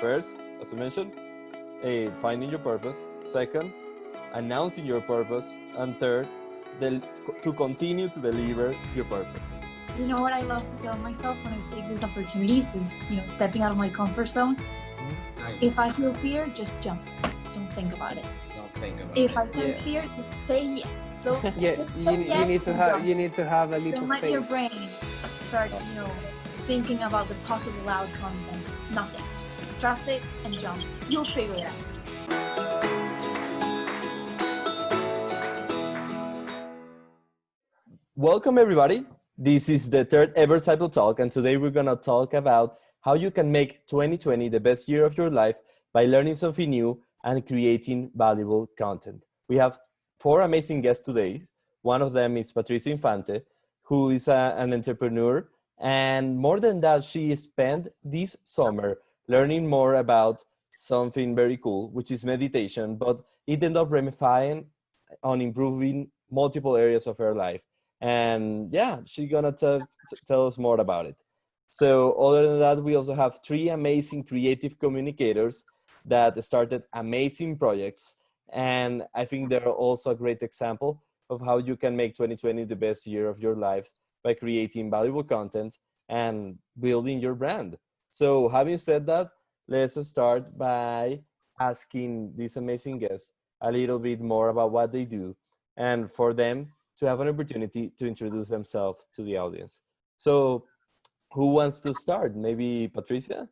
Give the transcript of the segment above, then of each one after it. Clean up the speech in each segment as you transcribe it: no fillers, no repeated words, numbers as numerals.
First, as I mentioned, finding your purpose. Second, announcing your purpose. And third, to continue to deliver your purpose. You know what I love to tell myself when I take these opportunities is, stepping out of my comfort zone. Nice. If I feel fear, just jump. Don't think about it. Don't think about If it. I feel fear, just say yes. So Yeah, you need to have a leap don't of let your faith. brain start, thinking about the possible outcomes and nothing. Trust it and jump. You'll figure it out. Welcome, everybody. This is the third ever Cycle Talk, and today we're going to talk about how you can make 2020 the best year of your life by learning something new and creating valuable content. We have four amazing guests today. One of them is Patricia Infante, who is an entrepreneur, and more than that, she spent this summer learning more about something very cool, which is meditation, but it ended up ramifying on improving multiple areas of her life. And yeah, she's gonna tell us more about it. So other than that, we also have three amazing creative communicators that started amazing projects. And I think they're also a great example of how you can make 2020 the best year of your lives by creating valuable content and building your brand. So having said that, let's start by asking these amazing guests a little bit more about what they do, and for them to have an opportunity to introduce themselves to the audience. So who wants to start? Maybe Patricia?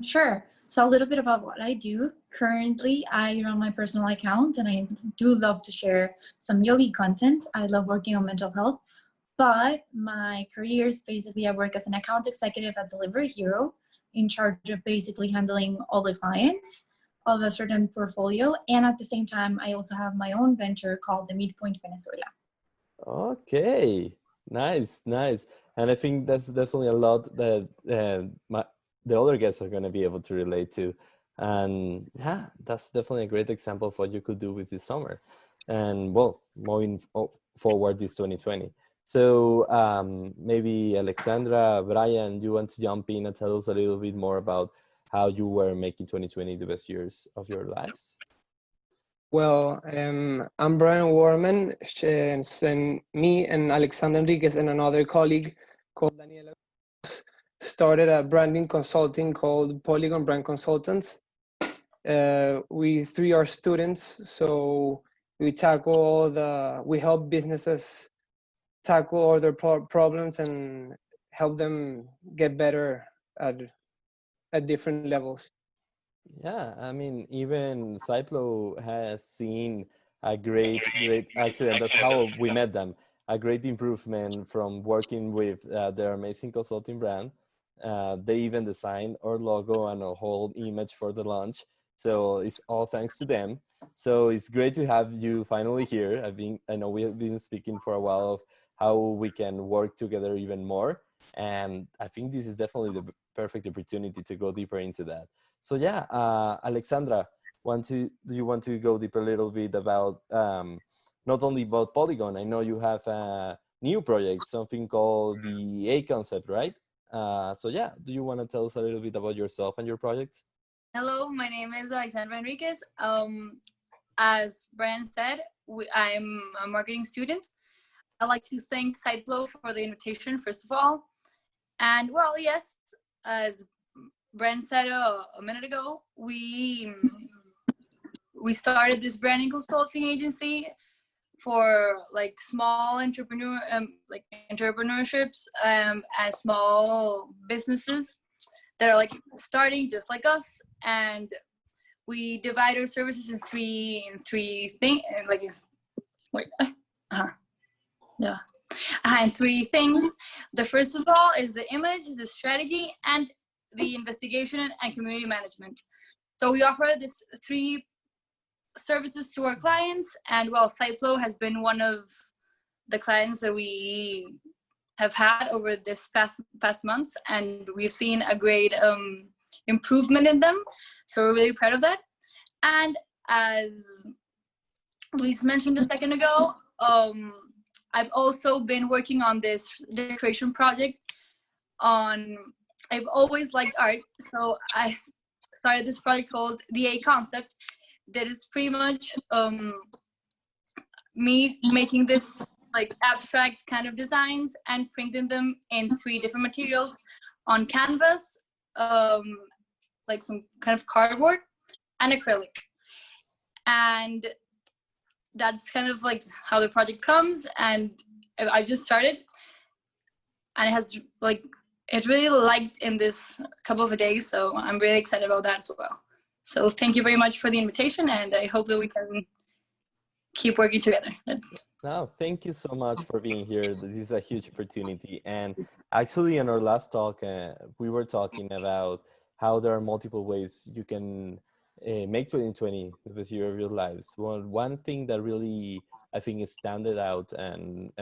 Sure. So a little bit about what I do. Currently, I run my personal account and I do love to share some yogi content. I love working on mental health, but my career is basically I work as an account executive at Delivery Hero, in charge of basically handling all the clients of a certain portfolio. And at the same time, I also have my own venture called the Midpoint Venezuela. Okay, nice. And I think that's definitely a lot that the other guests are going to be able to relate to. And yeah, that's definitely a great example of what you could do with this summer. And well, moving forward this 2020. So maybe Alexandra, Bryan, you want to jump in and tell us a little bit more about how you were making 2020 the best years of your lives? Well, I'm Bryan Wahrman, and me and Alexandra Henriquez and another colleague called Daniela started a branding consulting called Polygon Brand Consultants. We three are students, so we help businesses tackle all their problems and help them get better at different levels. Yeah, I mean, even Cyplo has seen a great, actually, and that's how we met them, a great improvement from working with their amazing consulting brand. They even designed our logo and a whole image for the launch. So it's all thanks to them. So it's great to have you finally here. I know we have been speaking for a while of how we can work together even more. And I think this is definitely the perfect opportunity to go deeper into that. So yeah, Alexandra, do you want to go deeper a little bit about not only about Polygon? I know you have a new project, something called the A concept, right? So yeah, do you want to tell us a little bit about yourself and your projects? Hello, my name is Alexandra Henriquez. As Bryan said, I'm a marketing student. I'd like to thank Sideflow for the invitation, first of all. And well, yes, as Bryan said a minute ago, we started this branding consulting agency for like small entrepreneurships and small businesses that are like starting just like us, and we divide our services in three things, and three things. The first of all is the image, the strategy, and the investigation and community management. So we offer these three services to our clients, and well, Cyplo has been one of the clients that we have had over this past months, and we've seen a great improvement in them. So we're really proud of that. And as Luis mentioned a second ago, I've also been working on this decoration project. I've always liked art, so started this project called the A Concept. That is pretty much me making this like abstract kind of designs and printing them in 3 different materials on canvas, like some kind of cardboard and acrylic. And that's kind of like how the project comes. And I just started, and it has like, it really liked in this couple of days. So I'm really excited about that as well. So thank you very much for the invitation, and I hope that we can keep working together. No, thank you so much for being here. This is a huge opportunity. And actually, in our last talk, we were talking about how there are multiple ways you can make 2020 the year of your lives. One thing that really, I think, is standard out, and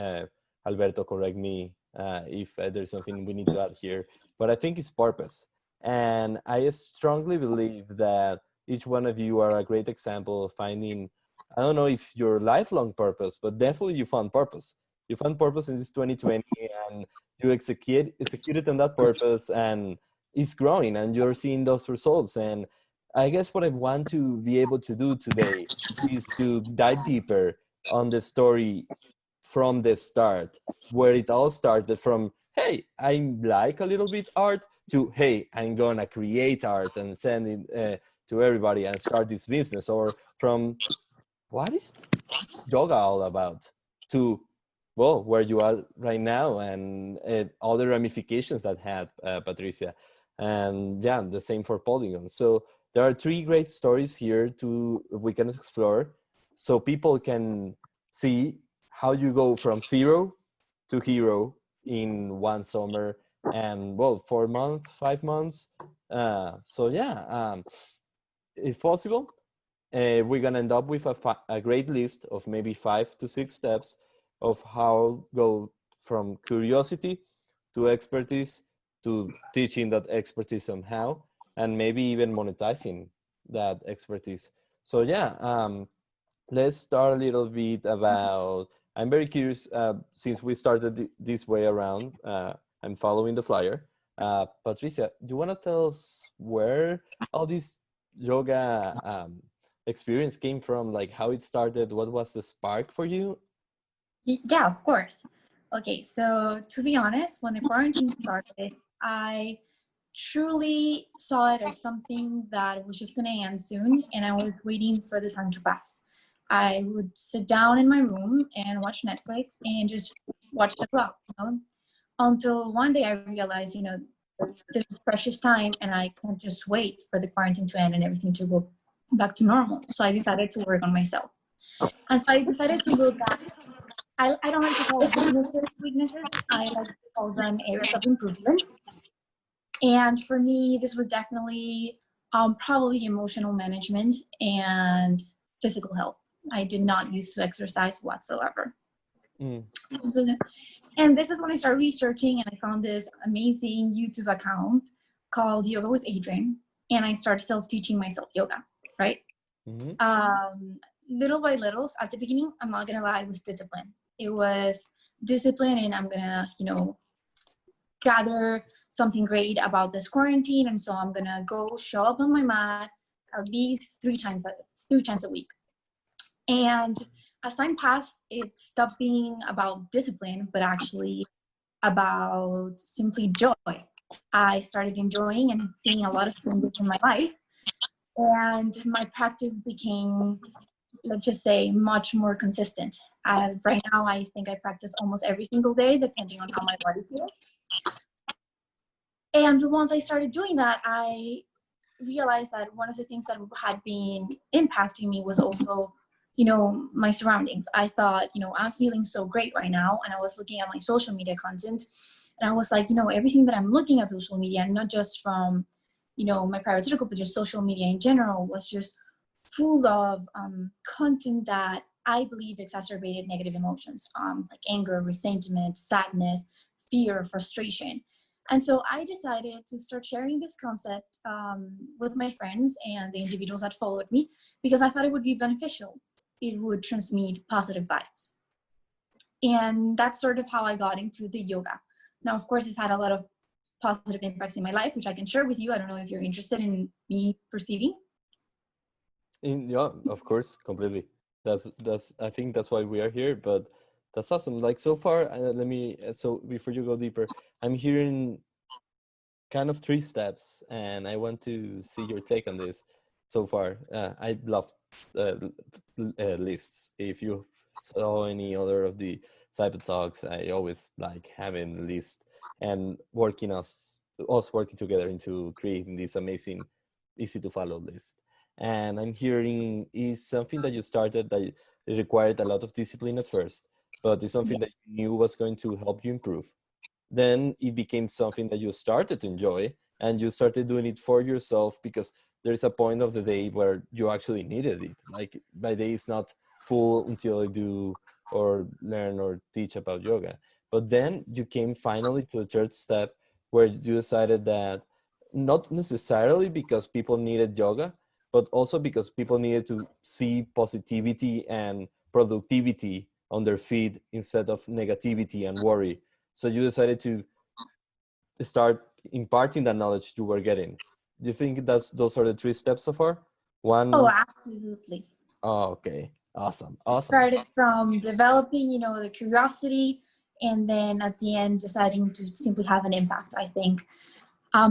Alberto, correct me if there's something we need to add here, but I think it's purpose. And I strongly believe that each one of you are a great example of finding, I don't know if your lifelong purpose, but definitely you found purpose. You found purpose in this 2020, and you executed on that purpose, and it's growing, and you're seeing those results. And I guess what I want to be able to do today is to dive deeper on the story from the start, where it all started from, hey, I like a little bit art, to, hey, I'm gonna create art and send it to everybody and start this business. Or from, what is yoga all about, to, well, where you are right now, and all the ramifications that had, Patricia. And yeah, the same for Polygon. So there are 3 great stories here we can explore, so people can see how you go from 0 to hero in 1 summer, and well, 4 months, 5 months. So yeah, if possible, we're gonna end up with a great list of maybe 5 to 6 steps of how go from curiosity to expertise, to teaching that expertise somehow, and maybe even monetizing that expertise. So yeah, let's start a little bit about, I'm very curious, since we started this way around, I'm following the flyer. Patricia, do you want to tell us where all this yoga experience came from, like how it started? What was the spark for you? Yeah, of course. Okay, so to be honest, when the quarantine started, I truly saw it as something that was just going to end soon, and I was waiting for the time to pass. I would sit down in my room and watch Netflix and just watch the clock, until one day I realized, this is precious time, and I can't just wait for the quarantine to end and everything to go back to normal. So I decided to work on myself. And so I decided to go back. I don't like to call weaknesses. I like to call them areas of improvement. And for me, this was definitely probably emotional management and physical health. I did not used to exercise whatsoever. And this is when I started researching, and I found this amazing YouTube account called Yoga with Adrian, and I started self-teaching myself yoga, right? Little by little, at the beginning, I'm not gonna lie, it was discipline. It was discipline, and I'm gonna, gather something great about this quarantine, and so I'm gonna go show up on my mat at least 3 times a week. And as time passed, it stopped being about discipline, but actually about simply joy. I started enjoying and seeing a lot of changes in my life, and my practice became, let's just say, much more consistent. Right now, I think I practice almost every single day, depending on how my body feels. And once I started doing that, I realized that one of the things that had been impacting me was also, my surroundings. I thought, I'm feeling so great right now. And I was looking at my social media content, and I was like, everything that I'm looking at social media, not just from, my private circle, but just social media in general, was just full of content that I believe exacerbated negative emotions, like anger, resentment, sadness, fear, frustration. And so I decided to start sharing this concept with my friends and the individuals that followed me, because I thought it would be beneficial. It would transmit positive vibes. And that's sort of how I got into the yoga. Now, of course, it's had a lot of positive impacts in my life, which I can share with you. I don't know if you're interested in me proceeding. Yeah, of course, completely. That's I think that's why we are here. But that's awesome. Like so far, so before you go deeper, I'm hearing kind of three steps, and I want to see your take on this. So far, I love lists. If you saw any other of the cyber talks, I always like having a list and working us working together into creating this amazing, easy to follow list. And I'm hearing is something that you started that it required a lot of discipline at first, but it's something that you knew was going to help you improve. Then it became something that you started to enjoy, and you started doing it for yourself because there's a point of the day where you actually needed it. Like my day is not full until I do or learn or teach about yoga. But then you came finally to the third step where you decided that not necessarily because people needed yoga, but also because people needed to see positivity and productivity on their feed instead of negativity and worry. So you decided to start imparting that knowledge you were getting. Do you think those are the three steps so far? Oh, One. absolutely. Oh, okay. Awesome. It Awesome. started from developing, the curiosity, and then at the end deciding to simply have an impact. I think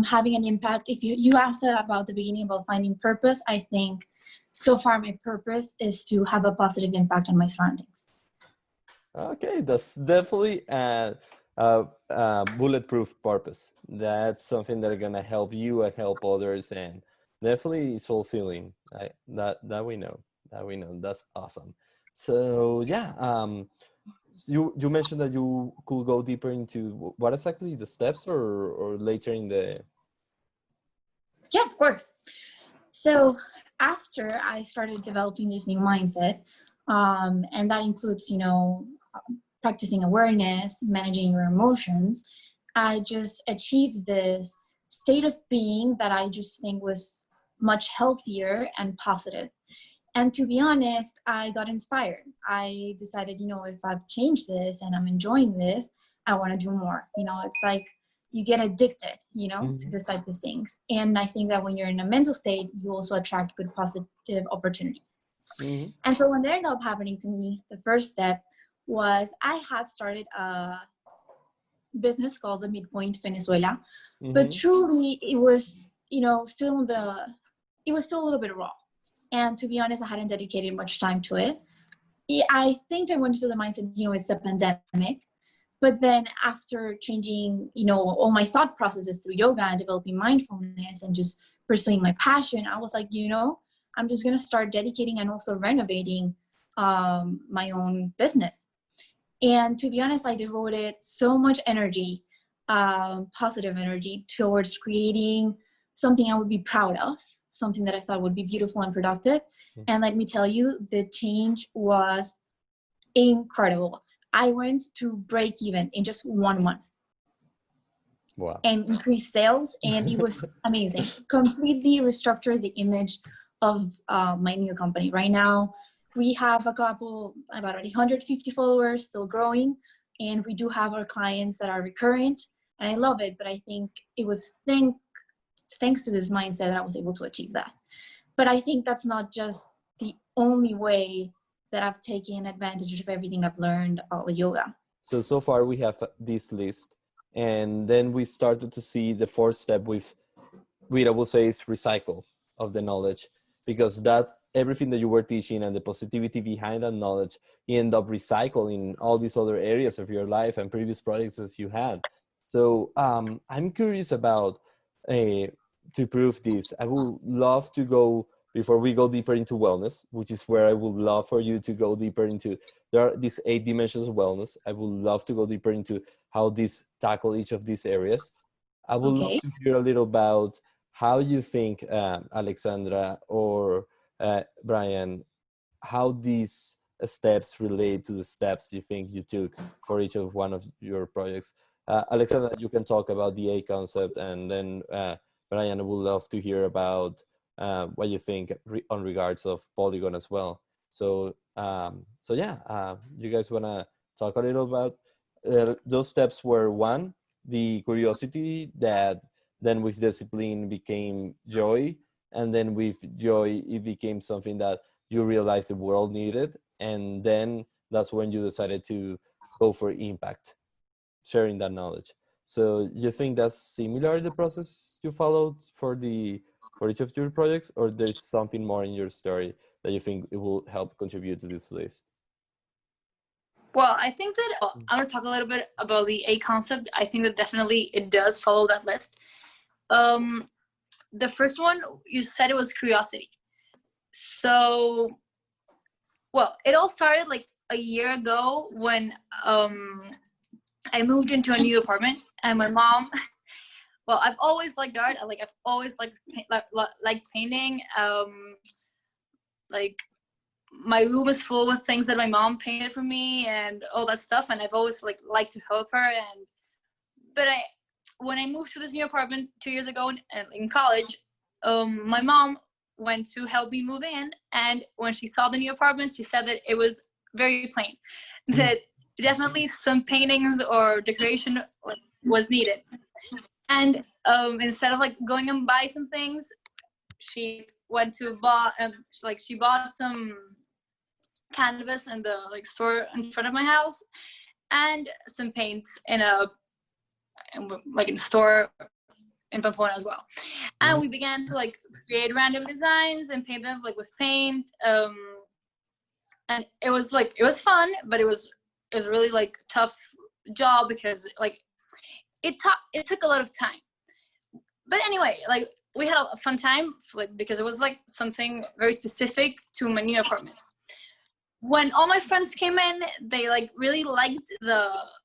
having an impact, if you asked about the beginning about finding purpose, I think so far my purpose is to have a positive impact on my surroundings. Okay, that's definitely a bulletproof purpose. That's something that are gonna help you and help others, and definitely it's fulfilling. That we know. That we know. That's awesome. So yeah, you mentioned that you could go deeper into what exactly the steps, or later in the. Yeah, of course. So after I started developing this new mindset, and that includes, practicing awareness, managing your emotions, I just achieved this state of being that I just think was much healthier and positive. And to be honest, I got inspired. I decided, if I've changed this and I'm enjoying this, I want to do more. It's like you get addicted, to this type of things. And I think that when you're in a mental state, you also attract good positive opportunities. Mm-hmm. And so when that ended up happening to me, the first step was I had started a business called the Midpoint Venezuela, but truly it was, it was still a little bit raw. And to be honest, I hadn't dedicated much time to it. I think I went into the mindset, it's a pandemic. But then after changing, all my thought processes through yoga and developing mindfulness and just pursuing my passion, I was like, I'm just going to start dedicating and also renovating my own business. And to be honest, I devoted so much energy, positive energy, towards creating something I would be proud of, something that I thought would be beautiful and productive. And let me tell you, the change was incredible. I went to break even in just 1 month. Wow. And increased sales, and it was amazing. Completely restructured the image of my new company. Right now, we have about 150 followers, still growing, and we do have our clients that are recurrent, and I love it. But I think it was thanks to this mindset that I was able to achieve that. But I think that's not just the only way that I've taken advantage of everything I've learned about yoga. So far we have this list, and then we started to see the fourth step with I will say is recycle of the knowledge, because that everything that you were teaching and the positivity behind that knowledge, you end up recycling all these other areas of your life and previous projects as you had. So I'm curious about to prove this. I would love to go, before we go deeper into wellness, which is where I would love for you to go deeper into. There are these 8 dimensions of wellness. I would love to go deeper into how these tackle each of these areas. I would love to hear a little about how you think, Alexandra or Bryan, how these steps relate to the steps you think you took for each of one of your projects. Alexandra, you can talk about the A concept, and then Bryan, I would love to hear about what you think on regards of Polygon as well. So, you guys want to talk a little about those steps? Were one, the curiosity that then with discipline became joy, and then with joy it became something that you realized the world needed, and then that's when you decided to go for impact, sharing that knowledge. So you think that's similar, the process you followed for the for each of your projects, or there's something more in your story that you think it will help contribute to this list? Well, I think that I'm gonna talk a little bit about the A concept. I think that definitely it does follow that list. The first one, you said it was curiosity. So, well, it all started like a year ago when I moved into a new apartment, and my mom. Well, I've always liked art. I've always liked painting. Like my room is full with things that my mom painted for me and all that stuff, and I've always liked to help her. But when I moved to this new apartment 2 years ago in college, my mom went to help me move in, and when she saw the new apartment, she said that it was very plain, that definitely some paintings or decoration was needed. And instead of going and buy some things, she went to she bought some canvas in the store in front of my house, and some paints in a store in Pamplona as well. And we began to create random designs and paint them with paint. And it was fun, but it was really tough job because it took a lot of time. But anyway, we had a fun time because it was something very specific to my new apartment. When all my friends came in, they really liked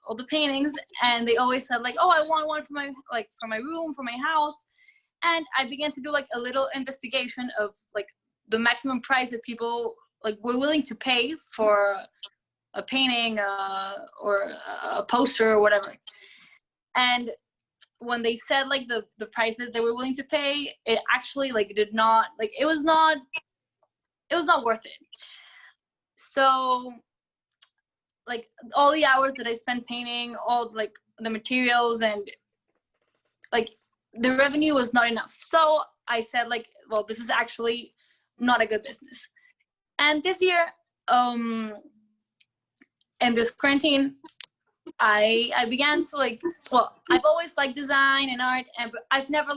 all the paintings, and they always said oh, I want one for my room, for my house. And I began to do a little investigation of the maximum price that people were willing to pay for a painting or a poster or whatever. And when they said the prices they were willing to pay, it actually did not it was not worth it. So all the hours that I spent painting, all the materials, and the revenue was not enough. So I said well, this is actually not a good business. And this year, in this quarantine, I began to well, I've always liked design and art, and I've never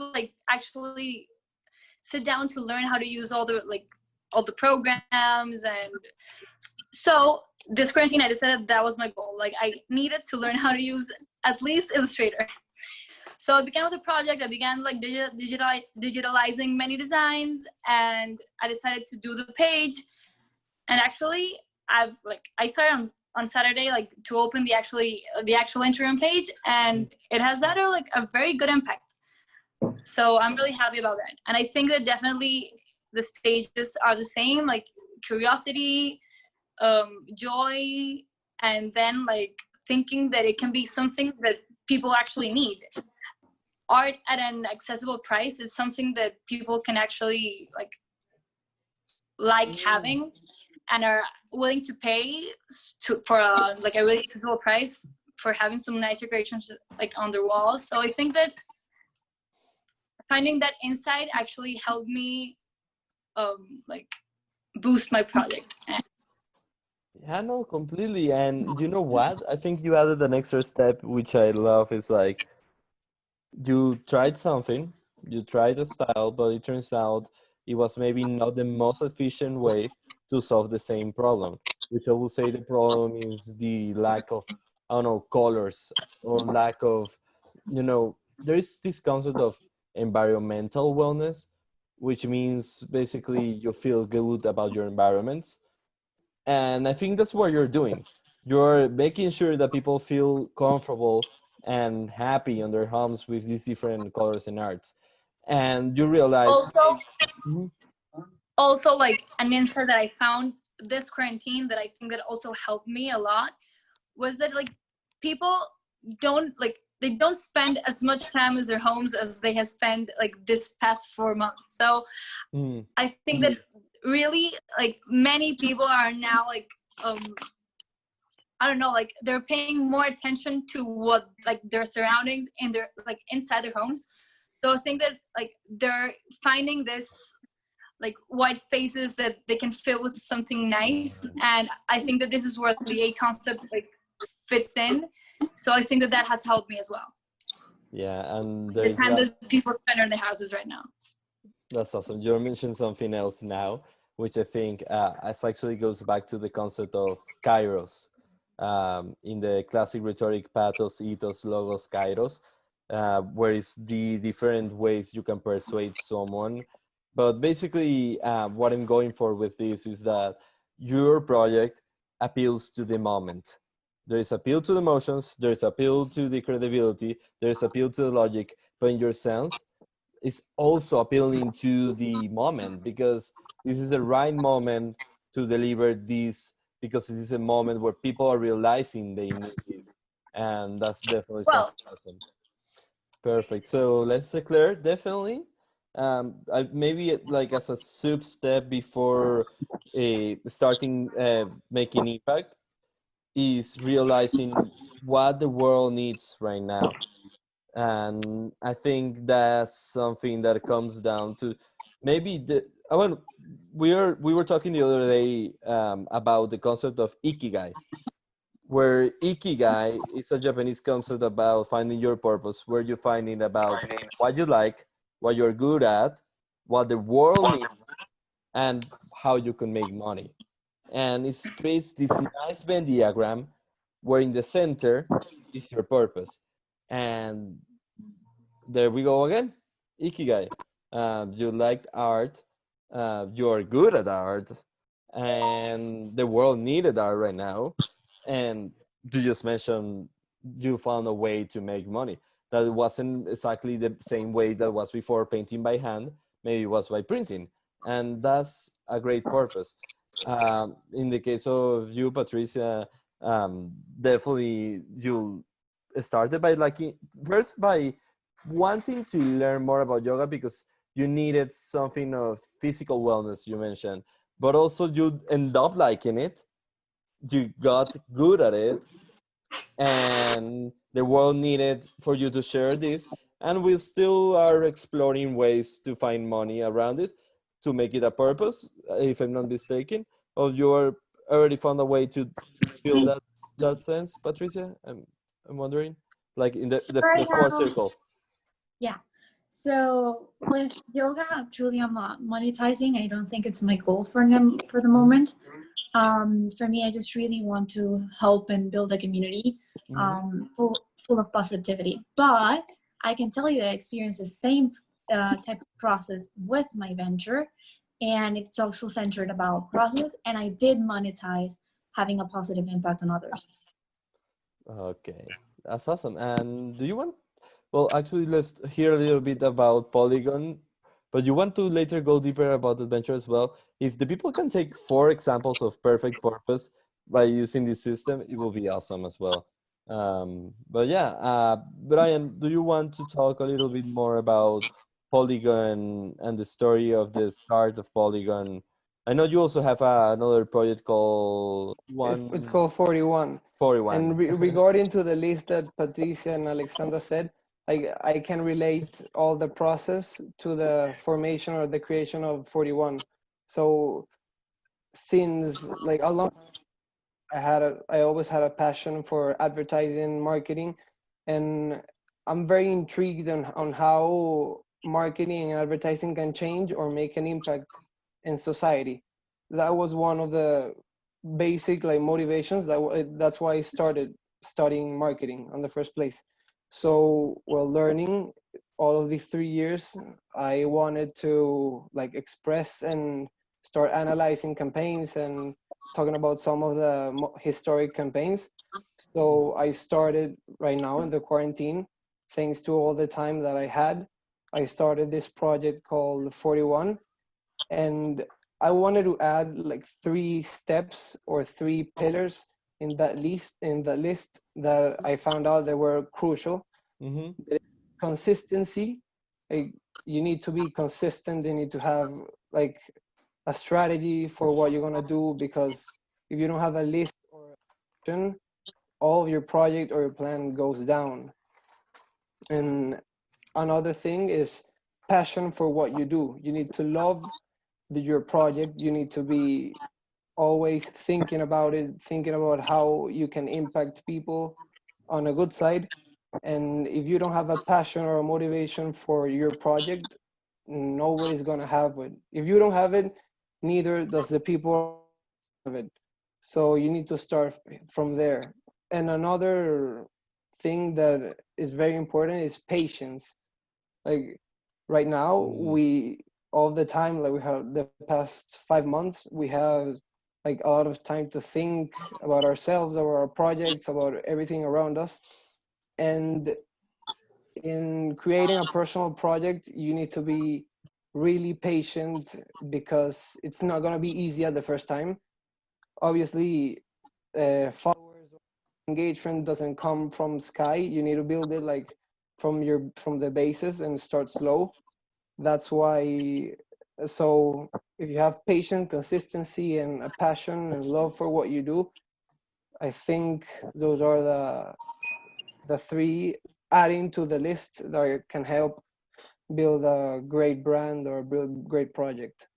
actually sit down to learn how to use all the programs. And so this quarantine, I decided that was my goal. I needed to learn how to use at least Illustrator. So I began with a project. I began digitalizing many designs, and I decided to do the page. And actually, I started on Saturday to open the actual Instagram page, and it has had a very good impact. So I'm really happy about that. And I think that definitely the stages are the same, curiosity, joy, and then thinking that it can be something that people actually need. Art at an accessible price is something that people can actually having, and are willing to pay for a really accessible price for having some nice decorations on their walls. So I think that finding that insight actually helped me boost my project. Yeah, no, completely. And you know what? I think you added an extra step, which I love, is you tried something, you tried a style, but it turns out it was maybe not the most efficient way to solve the same problem, which I will say the problem is the lack of, I don't know, colors, or lack of, there is this concept of environmental wellness, which means basically you feel good about your environments. And I think that's what you're doing. You're making sure that people feel comfortable and happy on their homes with these different colors and arts. And you realize also an insight that I found this quarantine that I think that also helped me a lot was that people don't they don't spend as much time as their homes as they have spent this past 4 months. So I think that really many people are now I don't know, like they're paying more attention to what like their surroundings in their like inside their homes. So I think that like they're finding this like white spaces that they can fill with something nice, and I think that this is where the A concept like fits in. So I think that that has helped me as well. Yeah, and The there's time that. that people spend in their houses right now. That's awesome. You mentioned something else now, which I think actually goes back to the concept of kairos. In the classic rhetoric, pathos, ethos, logos, kairos, where it's the different ways you can persuade someone. But basically, what I'm going for with this is that your project appeals to the moment. There is appeal to the emotions, there is appeal to the credibility, there is appeal to the logic, but in your sense, is also appealing to the moment, because this is the right moment to deliver this, because this is a moment where people are realizing they need this, and that's definitely Well, something awesome. Perfect. So let's declare definitely. Maybe like as a sub step before starting making impact is realizing what the world needs right now. And I think that's something that comes down to maybe I mean, we were talking the other day about the concept of ikigai, where ikigai is a Japanese concept about finding your purpose, where you're finding about what you like, what you're good at, what the world needs, and how you can make money. And it creates this nice Venn diagram where in the center is your purpose. And there we go again. Ikigai. You liked art. You're good at art. And the world needed art right now. And you just mentioned you found a way to make money. That wasn't exactly the same way that was before painting by hand. Maybe it was by printing. And that's a great purpose. In the case of you, Patricia, definitely you started by liking, first by wanting to learn more about yoga because you needed something of physical wellness, you mentioned, but also you end up liking it. You got good at it, and the world needed for you to share this. And we still are exploring ways to find money around it to make it a purpose, if I'm not mistaken. Or you are already found a way to feel that sense, Patricia? I'm wondering, like in So the right fourth now, circle. yeah. So with yoga, truly I'm not monetizing. I don't think it's my goal for them for the moment. For me, I just really want to help and build a community full of positivity. But I can tell you that I experienced the same type of process with my venture, and it's also centered about process. And I did monetize having a positive impact on others. Okay, that's awesome. And do you want? Well, actually, let's hear a little bit about Polygon, but you want to later go deeper about adventure as well. If the people can take 4 examples of perfect purpose by using this system, it will be awesome as well. But yeah, Brian, do you want to talk a little bit more about Polygon and the story of the start of Polygon? I know you also have another project called It's called 41. 41. And regarding to the list that Patricia and Alexandra said, I can relate all the process to the formation or the creation of 41. So since like a long, I always had a passion for advertising, marketing, and I'm very intrigued on how marketing and advertising can change or make an impact in society. That was one of the basic like motivations that's why I started studying marketing in the first place. So while learning all of these 3 years, I wanted to like express and start analyzing campaigns and talking about some of the historic campaigns. So I started right now in the quarantine, thanks to all the time that I had. I started this project called 41, and I wanted to add like 3 steps or 3 pillars in the list that I found out that were crucial. Mm-hmm. Consistency. Like, you need to be consistent. You need to have like a strategy for what you're gonna do, because if you don't have a list or all of your project or your plan goes down. And another thing is passion for what you do. You need to love your project. You need to be always thinking about it, thinking about how you can impact people on a good side. And if you don't have a passion or a motivation for your project, nobody's gonna have it. If you don't have it, neither does the people have it. So you need to start from there. And another thing that is very important is patience. Like right now, Mm. we all the time, like we have the past 5 months, we have like a lot of time to think about ourselves, about our projects, about everything around us. And in creating a personal project, you need to be really patient because it's not going to be easy at the first time. Obviously, followers or engagement doesn't come from sky. You need to build it like from the basis and start slow. That's why. So if you have patience, consistency, and a passion and love for what you do, I think those are the three adding to the list that can help build a great brand or build a great project.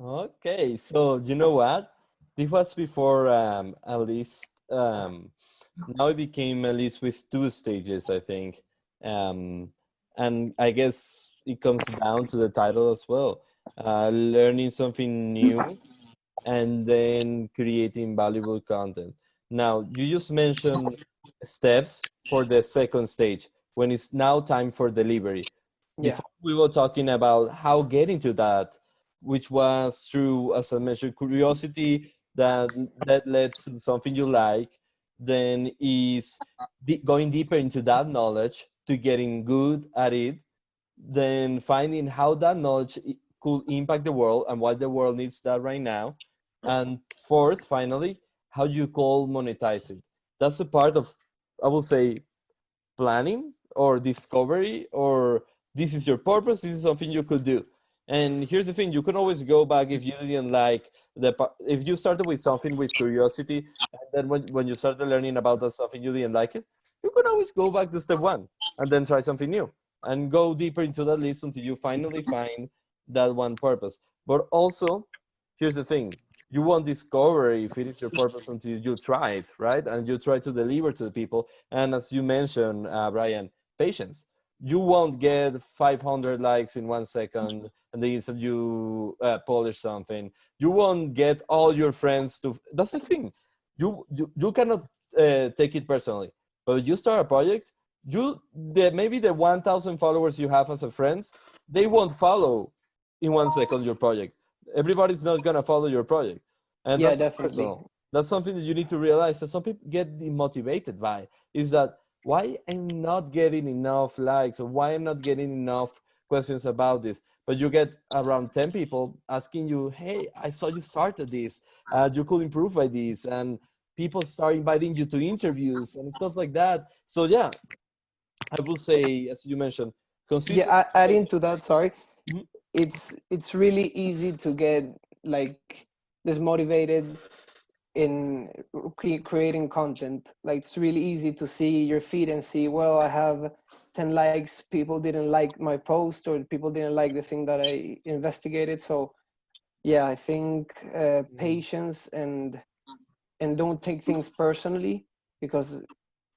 Okay, so you know what? This was before a list. Now it became a list with two stages, I think. Um, and I guess it comes down to the title as well. Learning something new and then creating valuable content. Now, you just mentioned steps for the second stage when it's now time for delivery. Yeah, Before we were talking about how getting to that, which was through, as I mentioned, curiosity that led to something you like, then is going deeper into that knowledge to getting good at it, then finding how that knowledge could impact the world and why the world needs that right now. And fourth, finally, how you call monetize it. That's a part of, I will say, planning or discovery, or this is your purpose, this is something you could do. And here's the thing, you can always go back if you didn't like if you started with something with curiosity, and then when you started learning about that something you didn't like it, you can always go back to step one and then try something new and go deeper into that list until you finally find that one purpose. But also, here's the thing, you won't discover if it is your purpose until you try it, right? And you try to deliver to the people. And as you mentioned, Bryan, patience. You won't get 500 likes in 1 second and the instant you polish something. You won't get all your friends to. That's the thing. You cannot take it personally. But you start a project, maybe the 1,000 followers you have as a friends, they won't follow in 1 second your project. Everybody's not gonna follow your project, and yeah, that's not definitely. personal. That's something that you need to realize that some people get demotivated by, is that why I'm not getting enough likes or why I'm not getting enough questions about this. But you get around 10 people asking you, hey, I saw you started this, you could improve by this, and people start inviting you to interviews and stuff like that. So yeah, I will say, as you mentioned, consistent. Yeah, adding to that, sorry, Mhm. it's really easy to get like dismotivated in creating content. Like it's really easy to see your feed and see, well, I have 10 likes, people didn't like my post or people didn't like the thing that I investigated. So yeah, I think patience and don't take things personally, because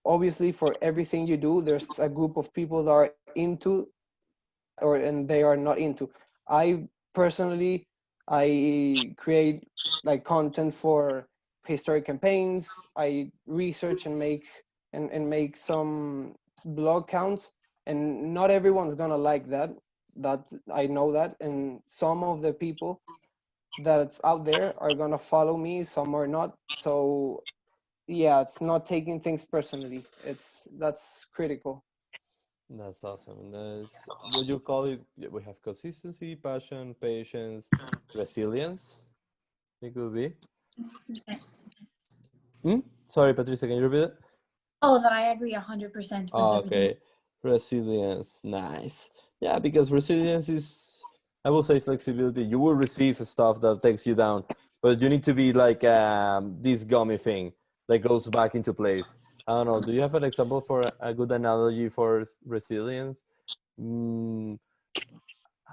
obviously for everything you do there's a group of people that are into or and they are not into. I personally, I create like content for historic campaigns. I research and make some blog counts, and not everyone's gonna like that. That I know that, and some of the people that's out there are gonna follow me, some are not. So yeah, it's not taking things personally. That's critical. That's awesome. And that's what you call it. We have consistency, passion, patience, resilience. It could be. Hmm? Sorry, Patricia, can you repeat it? Oh, that I agree 100% with Oh, everything. okay. Resilience. Nice. Yeah, because resilience is, I will say, flexibility. You will receive stuff that takes you down, but you need to be like this gummy thing. that goes back into place. I don't know. Do you have an example for a good analogy for resilience? Mm,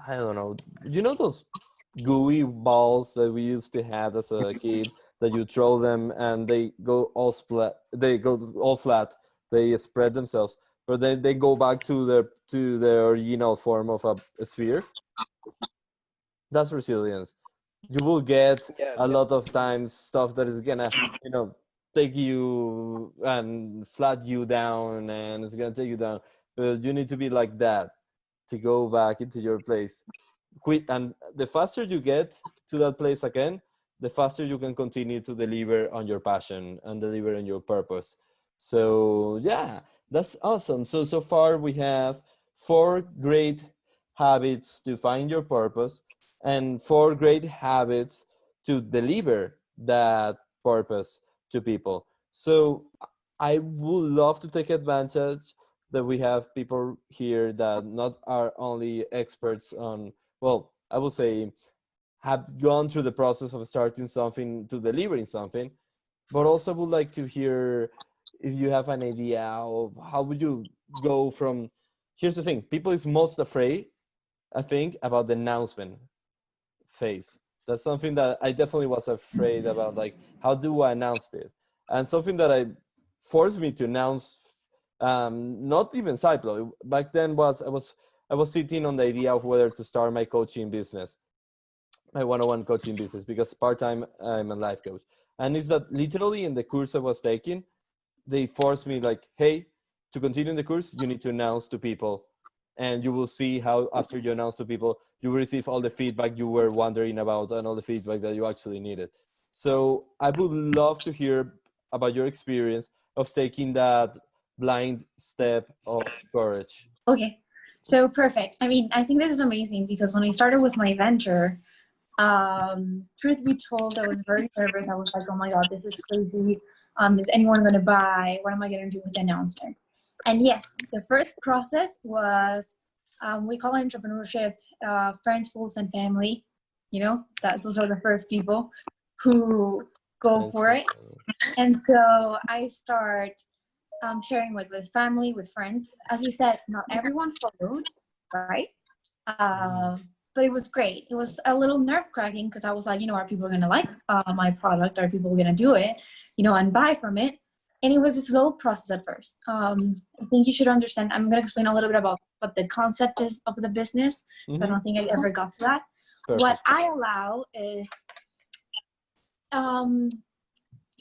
I don't know. You know those gooey balls that we used to have as a kid that you throw them and they go all splat. They go all flat. They spread themselves, but then they go back to their original form of a sphere. That's resilience. You will get Yeah, a lot of times stuff that is gonna, take you and flat you down, and it's gonna take you down. But you need to be like that to go back into your place. Quit, and the faster you get to that place again, the faster you can continue to deliver on your passion and deliver on your purpose. So yeah, that's awesome. So far we have 4 great habits to find your purpose and 4 great habits to deliver that purpose to people. So I would love to take advantage that we have people here that not are only experts on, well, I would say, have gone through the process of starting something to delivering something, but also would like to hear if you have an idea of how would you go from. Here's the thing: people is most afraid, I think, about the announcement phase. That's something that I definitely was afraid about. Like, how do I announce this? And something that I forced me to announce, not even Cyplo. Back then I was sitting on the idea of whether to start my coaching business, my one-on-one coaching business, because part-time I'm a life coach. And it's that literally in the course I was taking, they forced me like, hey, to continue the course, you need to announce to people. And you will see how after you announce to people, you will receive all the feedback you were wondering about and all the feedback that you actually needed. So I would love to hear about your experience of taking that blind step of courage. Okay, so perfect. I mean, I think this is amazing because when I started with my venture, truth be told, I was very nervous. I was like, oh my God, this is crazy. Is anyone going to buy? What am I going to do with the announcement? And yes, the first process was, we call it entrepreneurship, friends, fools, and family. You know, those are the first people who go for it. And so I start sharing with family, with friends. As you said, not everyone followed, right? But it was great. It was a little nerve-wracking because I was like, are people going to like my product? Are people going to do it, and buy from it? And it was a slow process at first. I think you should understand. I'm going to explain a little bit about what the concept is of the business. I don't think I ever got to that. Perfect. What I allow is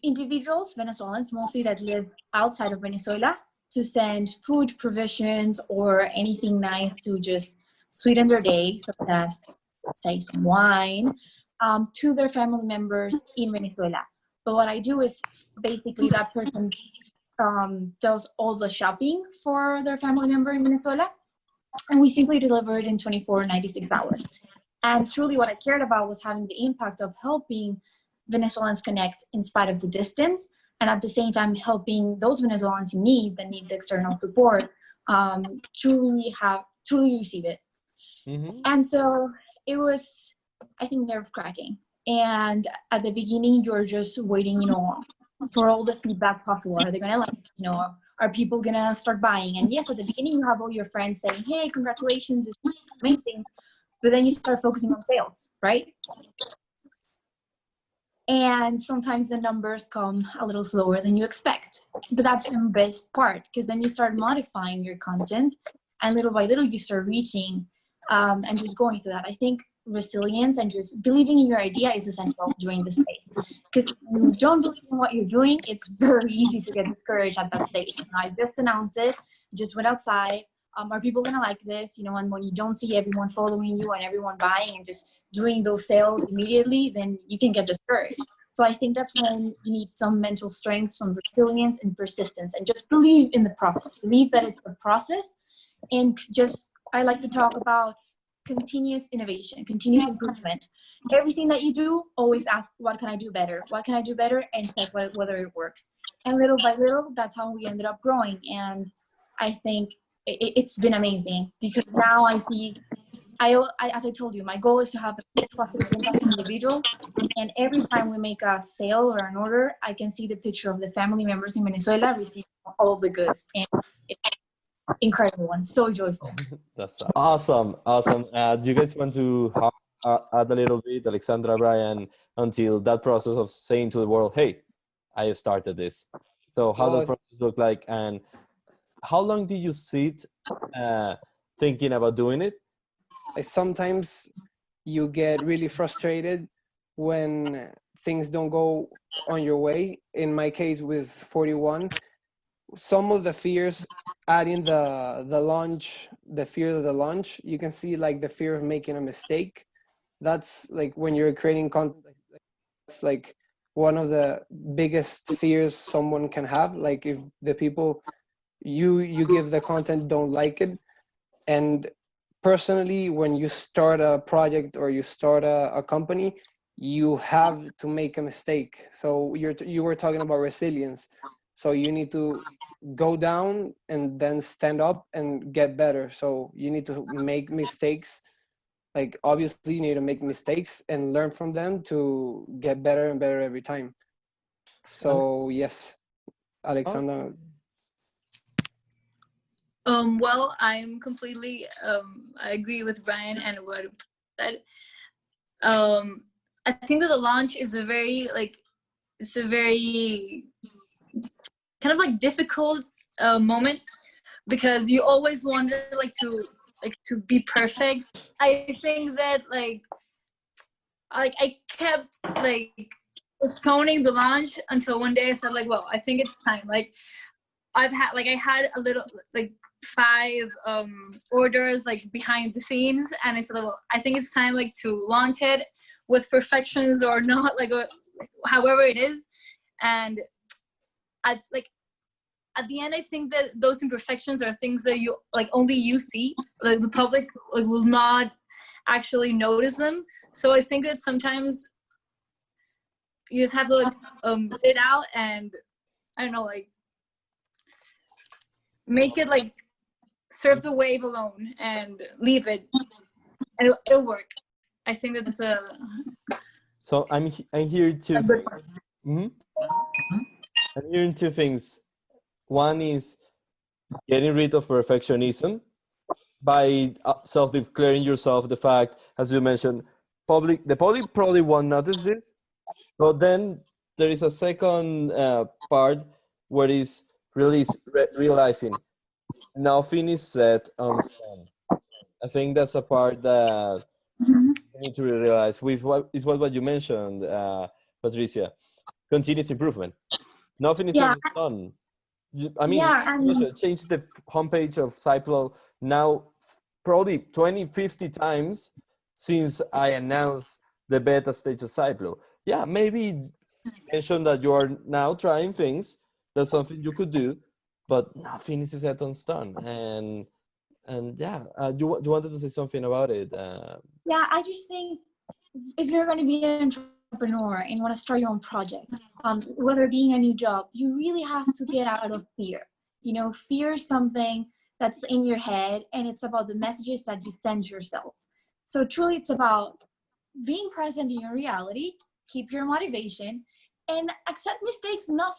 individuals, Venezuelans mostly, that live outside of Venezuela, to send food, provisions, or anything nice to just sweeten their day, such as, say, some wine, to their family members in Venezuela. But what I do is basically that person does all the shopping for their family member in Venezuela, and we simply deliver it in 24, 96 hours. And truly what I cared about was having the impact of helping Venezuelans connect in spite of the distance, and at the same time helping those Venezuelans in need that need the external support truly receive it. And so it was, I think, nerve-wracking. And at the beginning, you're just waiting, for all the feedback possible. Are they gonna like, are people gonna start buying? And yes, at the beginning, you have all your friends saying, hey, congratulations, this is amazing. But then you start focusing on sales, right? And sometimes the numbers come a little slower than you expect. But that's the best part, because then you start modifying your content, and little by little you start reaching and just going through that. I think resilience and just believing in your idea is essential during this phase. Because if you don't believe in what you're doing, it's very easy to get discouraged at that stage. I just announced it, just went outside. Are people gonna like this? And when you don't see everyone following you and everyone buying and just doing those sales immediately, then you can get discouraged. So I think that's when you need some mental strength, some resilience, and persistence, and just believe in the process. Believe that it's a process, and just, I like to talk about continuous innovation, continuous improvement. Everything that you do, always ask, what can I do better? What can I do better? And check whether it works. And little by little, that's how we ended up growing. And I think it's been amazing, because now I see as I told you, my goal is to have a positive impact on individual. And every time we make a sale or an order, I can see the picture of the family members in Venezuela receiving all of the goods, and it's incredible and so joyful. That's awesome. Awesome. Do you guys want to add a little bit, Alexandra, Bryan, until that process of saying to the world, hey, I started this. So how Well, the process look like, and how long did you sit thinking about doing it? sometimes you get really frustrated when things don't go on your way. In my case with 41, some of the fears, adding the launch, the fear of the launch, you can see like the fear of making a mistake. That's like when you're creating content, it's like one of the biggest fears someone can have. Like if the people you give the content don't like it. And personally, when you start a project or you start a company, you have to make a mistake. So you were talking about resilience. So you need to go down and then stand up and get better. So you need to make mistakes. Like obviously you need to make mistakes and learn from them to get better and better every time. So yes, Alexandra. Well, I'm completely, I agree with Bryan and what he said. I think that the launch is a very, like, it's a very kind of like difficult moment, because you always want it to be perfect. I think that I kept like postponing the launch until one day I said like, well, I think it's time. Like I had a little like 5 orders like behind the scenes, and I said, well, I think it's time like to launch it with perfections or not, like however it is. And at the end, I think that those imperfections are things that you like only you see. Like the public will not actually notice them. So I think that sometimes you just have to get it out and I don't know, like make it like surf the wave alone and leave it, and it'll work. I think that it's a. So I'm hearing two things. Mm-hmm. I'm hearing 2 things. One is getting rid of perfectionism by self-declaring yourself the fact, as you mentioned, the public probably won't notice this, but then there is a second part where is realizing nothing is set on stone. I think that's a part that you need to realize with what you mentioned, Patricia, continuous improvement. Nothing is set on stone. I mean, change the homepage of Cyplo now probably 20, 50 times since I announced the beta stage of Cyplo. Yeah, maybe mention that you are now trying things. That's something you could do, but nothing is set on stone. And yeah, you wanted to say something about it. Yeah, I just think if you're going to be an entrepreneur and want to start your own project, whether being a new job, you really have to get out of fear. You know, fear is something that's in your head, and it's about the messages that you send yourself. So truly, it's about being present in your reality, keep your motivation, and accept mistakes not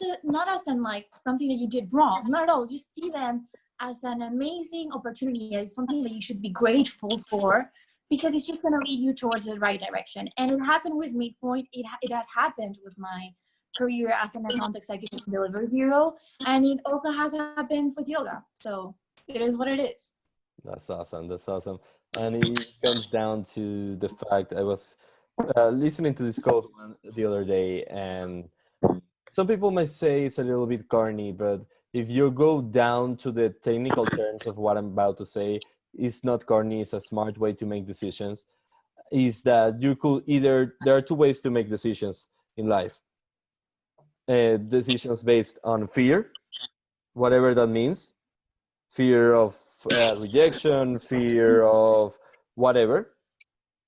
as in like something that you did wrong. Not at all. Just see them as an amazing opportunity, as something that you should be grateful for, because it's just going to lead you towards the right direction. And it happened with Midpoint. It has happened with my career as an account executive delivery bureau, and it also has happened with yoga. So it is what it is. That's awesome. That's awesome. And it comes down to the fact I was listening to this code the other day, and some people might say it's a little bit corny, but if you go down to the technical terms of what I'm about to say, it's not corny, it's a smart way to make decisions, is that you could either, there are 2 ways to make decisions in life. Decisions based on fear, whatever that means, fear of rejection, fear of whatever,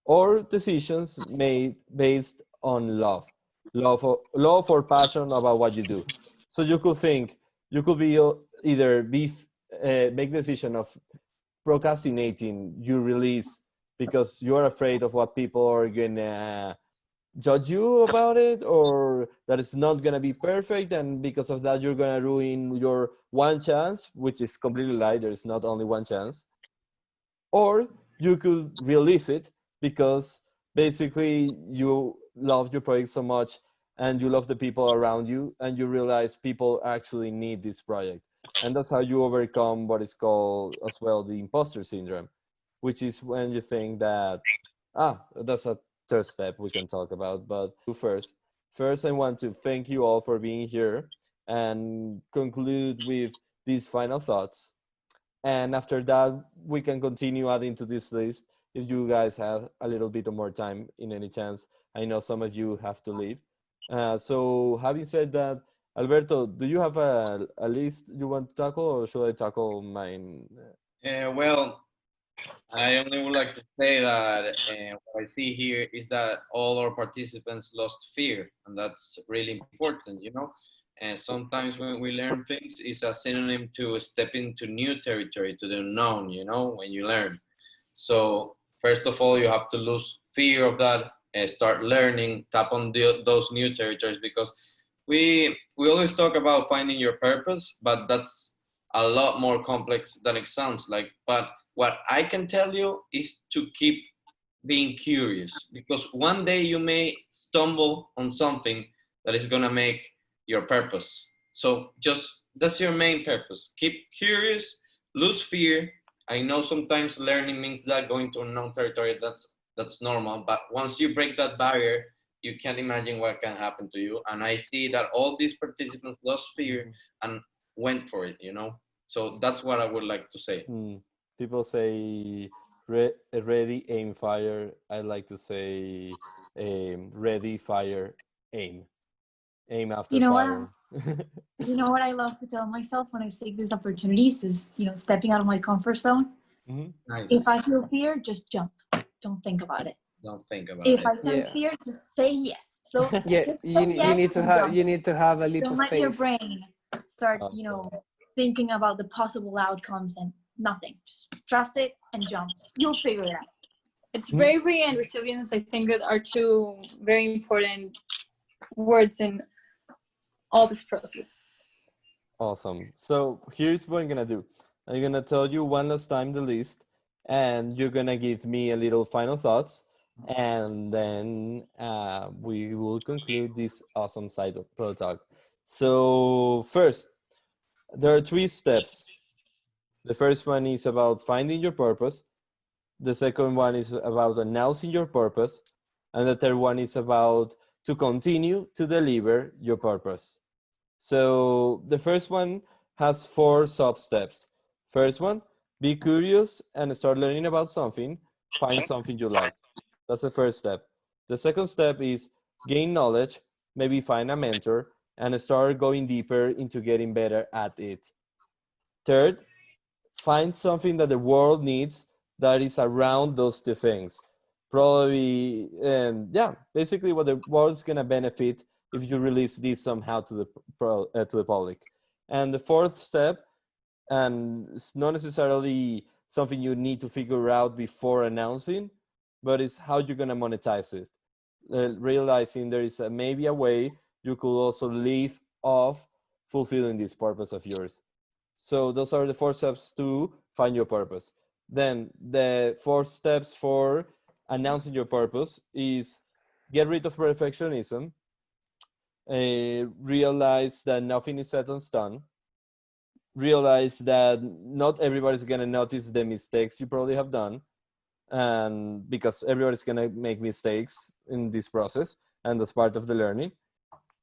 or decisions made based on love or passion about what you do. So you could think, you could be either make the decision of procrastinating your release because you're afraid of what people are gonna judge you about it, or that it's not gonna be perfect, and because of that you're gonna ruin your one chance, which is completely lie. There's not only one chance. Or you could release it because basically you love your project so much and you love the people around you, and you realize people actually need this project. And that's how you overcome what is called as well the imposter syndrome, which is when you think that, that's a third step we can talk about. But first I want to thank you all for being here and conclude with these final thoughts. And after that, we can continue adding to this list if you guys have a little bit more time in any chance. I know some of you have to leave. So having said that, Alberto, do you have a list you want to tackle, or should I tackle mine? Well, I only would like to say that what I see here is that all our participants lost fear, and that's really important, you know. And sometimes when we learn things, it's a synonym to step into new territory, to the unknown, you know, when you learn. So first of all, you have to lose fear of that and start learning, tap on those new territories, because we always talk about finding your purpose, but that's a lot more complex than it sounds like. But what I can tell you is to keep being curious, because one day you may stumble on something that is going to make your purpose. So just that's your main purpose. Keep curious, lose fear. I know sometimes learning means that going to unknown territory, that's normal, but once you break that barrier, you can't imagine what can happen to you. And I see that all these participants lost fear and went for it, you know. So that's what I would like to say. People say ready, aim, fire. I like to say ready, fire, aim. Aim after You know fire. You know what I love to tell myself when I take these opportunities is, stepping out of my comfort zone. Nice. If I feel fear, just jump. Don't think about it. Don't think about If it. I sense fear, just say yes. So Yeah, just you, say you yes need to and have jump. you need to have a leap Don't of let your faith. brain start, Awesome. thinking about the possible outcomes and nothing. Just trust it and jump. You'll figure it out. It's bravery and resilience, I think, that are two very important words in all this process. Awesome. So here's what I'm gonna do. I'm gonna tell you one last time the list, and you're gonna give me a little final thoughts, and then we will conclude this awesome side of Pro Talk. So first, there are 3 steps. The first one is about finding your purpose. The second one is about announcing your purpose. And the third one is about to continue to deliver your purpose. So the first one has 4 sub steps. First one, be curious and start learning about something. Find something you like. That's the first step. The second step is gain knowledge, maybe find a mentor, and start going deeper into getting better at it. Third, find something that the world needs that is around those 2 things. Probably, basically what the world's gonna benefit if you release this somehow to the public. And the fourth step, and it's not necessarily something you need to figure out before announcing, but it's how you're gonna monetize it. Realizing there is maybe a way you could also live off fulfilling this purpose of yours. So those are the 4 steps to find your purpose. Then the 4 steps for announcing your purpose is get rid of perfectionism, realize that nothing is set in stone, realize that not everybody's gonna notice the mistakes you probably have done, and because everybody's gonna make mistakes in this process, and that's part of the learning.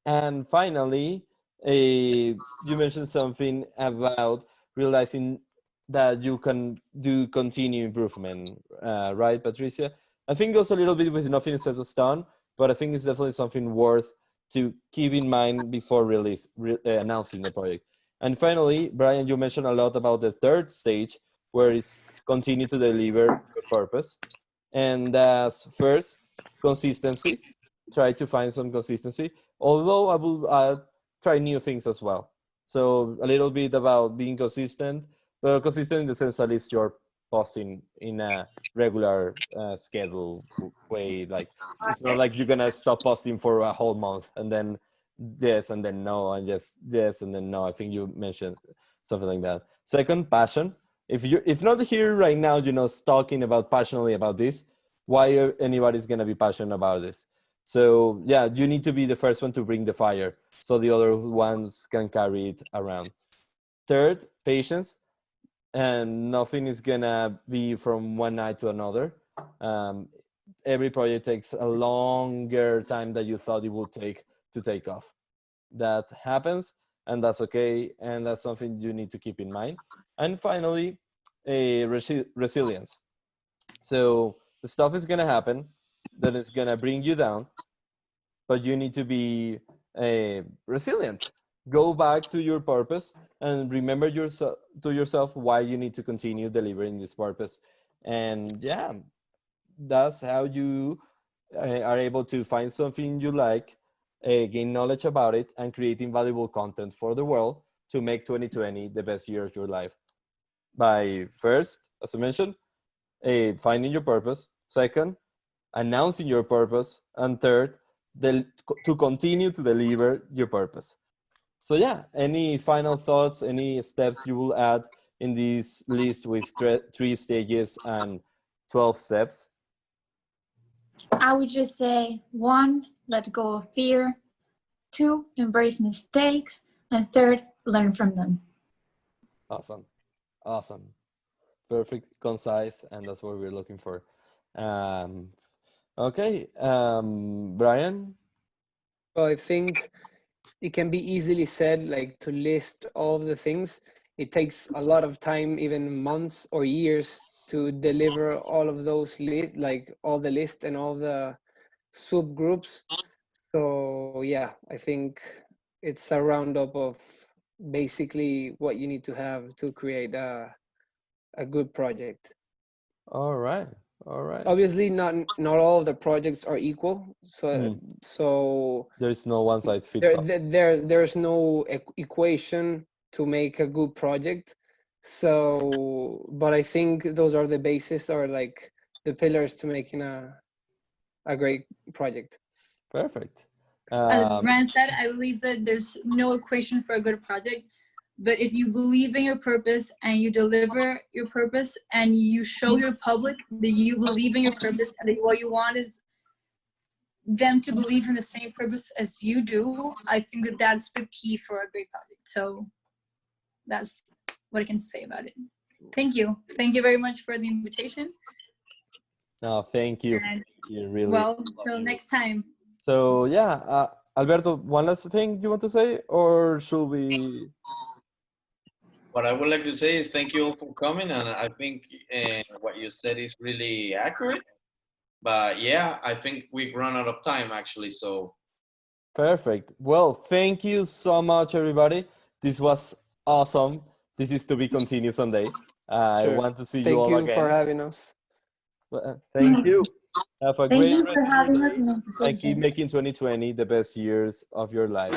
And finally, you mentioned something about realizing that you can do continued improvement, right, Patricia? I think it goes a little bit with nothing is set in stone, but I think it's definitely something worth to keep in mind before announcing the project. And finally, Bryan, you mentioned a lot about the third stage, where is continue to deliver your purpose. And that's first, consistency. Try to find some consistency. Although I will try new things as well. So a little bit about being consistent, but consistent in the sense that it's your posting in a regular schedule way. Like it's not like you're gonna stop posting for a whole month and then yes and then no and just yes and then no. I think you mentioned something like that. Second, passion. If not here right now, talking about passionately about this, why anybody's gonna be passionate about this? So yeah, you need to be the first one to bring the fire so the other ones can carry it around. Third, patience. And nothing is gonna be from one night to another. Every project takes a longer time than you thought it would take to take off. That happens, and that's okay, and that's something you need to keep in mind. And finally, resilience. So the stuff is gonna happen, that is gonna bring you down, but you need to be resilient. Go back to your purpose and remember to yourself why you need to continue delivering this purpose. And yeah, that's how you are able to find something you like, gain knowledge about it, and creating valuable content for the world to make 2020 the best year of your life. By first, as I mentioned, finding your purpose. Second, announcing your purpose. And third, to continue to deliver your purpose. So yeah, any final thoughts, any steps you will add in this list with 3 stages and 12 steps? I would just say 1, let go of fear. 2, embrace mistakes. And 3rd, learn from them. Awesome. Perfect, concise, and that's what we're looking for. Okay, Bryan? Well, I think it can be easily said, like, to list all of the things. It takes a lot of time, even months or years, to deliver all of those like all the list and all the subgroups. So yeah, I think it's a roundup of basically what you need to have to create a good project. All right. Obviously, not all of the projects are equal. So there's no one size fits all. There's no equation to make a good project. So, but I think those are the basis, or like the pillars to making a great project. Perfect. As Bryan said, I believe that there's no equation for a good project, but if you believe in your purpose and you deliver your purpose and you show your public that you believe in your purpose and that what you want is them to believe in the same purpose as you do, I think that that's the key for a great project. So that's what I can say about it. Thank you very much for the invitation. No, thank you. And you really. Well, till next time. So yeah, Alberto, one last thing you want to say, or should we? What I would like to say is thank you all for coming, and I think what you said is really accurate. But yeah, I think we've run out of time actually, so. Perfect. Well, thank you so much, everybody. This was awesome. This is to be continued someday. I want to see you all again. Thank you for having us. Thank you. Have a great Thank you for having us. and keep making 2020 the best years of your life.